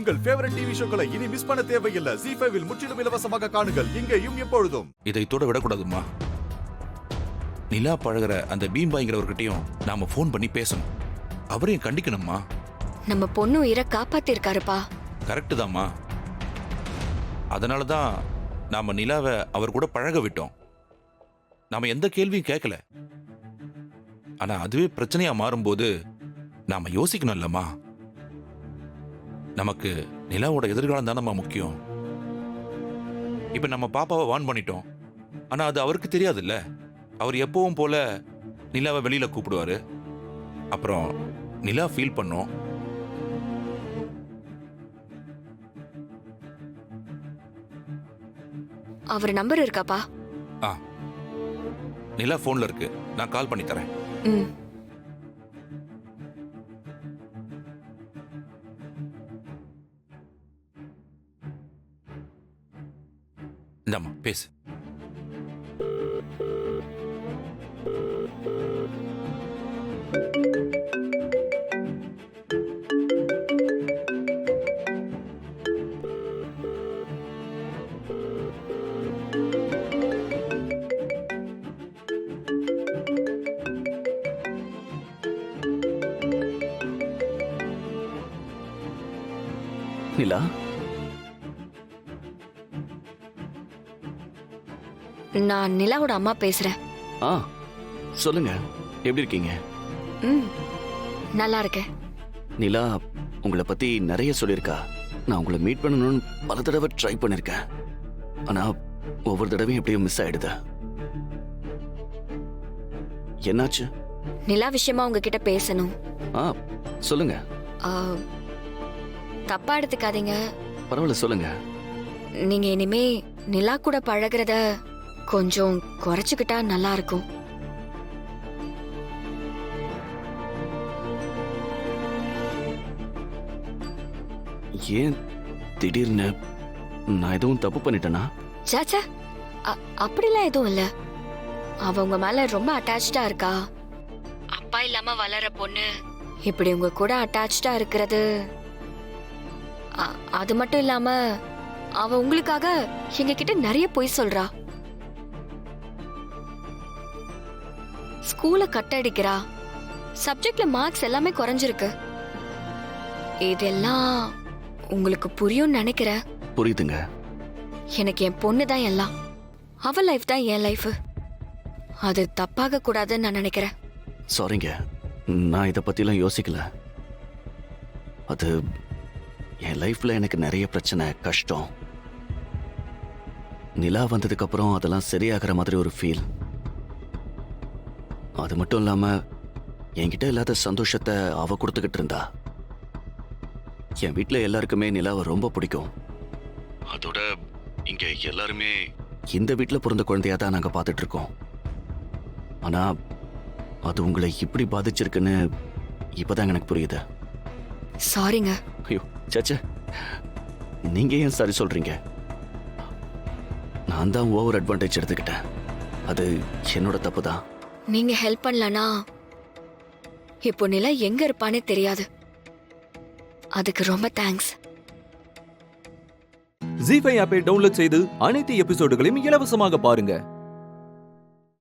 உங்கள் favourite TV ஷோக்களை இனி miss பண்ண தேவையில்லை. ZEE5 இல் முற்றிலும் இலவசமாக காணுங்கள், இங்கேயும் எப்பொழுதும். இதை தொட விடக்கூடாதுமா. நிலா பழகுற அந்த பீம்பாய்ங்கிறவர்கிட்டயும் நாம போன் பண்ணி பேசணும். அவரையும் கண்டிக்கணும்மா. நம்ம பொண்ணு உயிரை காப்பாத்திருக்காருப்பா. கரெக்டு தாம்மா. அதனாலதான் நாம நிலாவை அவர் கூட பழக விட்டோம். நாம எந்த கேள்வியும் கேட்கல. ஆனா அதுவே பிரச்சனையா மாறும்போது நாம யோசிக்கணும் இல்லம்மா. நமக்கு நிலாவோட எதிர்காலம் தானம்மா முக்கியம். இப்ப நம்ம பாப்பாவை வான் பண்ணிட்டோம். ஆனா அது அவருக்கு தெரியாதுல்ல. அவர் எப்பவும் போல நிலாவை வெளியில கூப்பிடுவாரு. அப்புறம் நிலா ஃபீல் பண்ணோம். அவர் நம்பர் இருக்காப்பா? நிலா போன்ல இருக்கு. நான் கால் பண்ணி தரேன். இந்தாம்மா பேசு. நிலா, நான் நிலாவோட அம்மா பேசுறேன். சொல்லுங்க. எப்படி இருக்கீங்க? நல்லா இருக்கேன். நிலா உங்களை பத்தி நிறைய சொல்லியிருக்கா. நான் உங்களை மீட் பண்ணணும்னு பல தடவை ட்ரை பண்ணிருக்கேன். ஆனா ஒவ்வொரு தடவையும் எப்படியும் மிஸ் ஆயிடுது. என்னாச்சு? நிலா விஷயமா உங்ககிட்ட பேசணும். சொல்லுங்க. தப்பா எடுத்துக்காதீங்க. பரவாயில்ல, சொல்லுங்க. நீங்க இனிமே நிலா கூட பழகிறத கொஞ்சம் குறைச்சுக்கிட்டா நல்லா இருக்கும். ஏன் திடீர்னு நான் எதுவும் தப்பு பண்ணிட்டேனா? சாச்சா, அப்படிலாம் எதுவும் இல்ல. அவ உங்க மேல ரொம்ப அட்டாச்சா இருக்கா. அப்பா இல்லாம வளர பொண்ணு இப்படி உங்க கூட அட்டாச்சா இருக்கிறது. அது மட்டும் இல்லாம அவ உங்களுக்காக எங்க கிட்ட நிறைய பொய் சொல்றா. ஸ்கூல கட் அடிக்கிறா. சப்ஜெக்ட்ல மார்க்ஸ் எல்லாமே குறைஞ்சிருக்கு. இதெல்லாம் உங்களுக்கு புரியும் நினைக்கிறேன். புரியுதுங்க. எனக்கு என் பொண்ணு தான் எல்லாம். அவ லைஃப் தான் என் லைஃப். அது தப்பாக கூடாதுன்னு நான் நினைக்கிறேன். சாரிங்க, நான் இதை பத்திலாம் யோசிக்கல. அது என் லைஃப்ல எனக்கு நிறைய பிரச்சனை, கஷ்டம். நிலா வந்ததுக்கு அப்புறம் அதெல்லாம் சரியாகிற மாதிரி ஒரு ஃபீல். அது மட்டும் இல்லாம என்கிட்ட இல்லாத சந்தோஷத்தை அவ கொடுத்துக்கிட்டு இருந்தா. என் வீட்டுல எல்லாருக்குமே நிலாவை ரொம்ப பிடிக்கும். அதோட இங்க எல்லாருமே இந்த வீட்டுல பிறந்த குழந்தையா தான் நாங்க பார்த்துட்டு இருக்கோம். ஆனா அது உங்களை இப்படி பாதிச்சிருக்குன்னு இப்பதான் எனக்கு புரியுது. சாரிங்க. ஐயோ சச்சே, நீங்க ஏன் சாரி சொல்றீங்க? நான் தான் ஓவர் அட்வான்டேஜ் எடுத்துக்கிட்டேன். அது என்னோட தப்பு தான். நீங்க ஹெல்ப் பண்ணலனா இப்போ நிலா எங்க இருப்பானே தெரியாது. அதுக்கு ரொம்ப தேங்க்ஸ். ZEE5 ஆப்பை டவுன்லோட் செய்து அனைத்து எபிசோடுகளையும் இலவசமாக பாருங்க.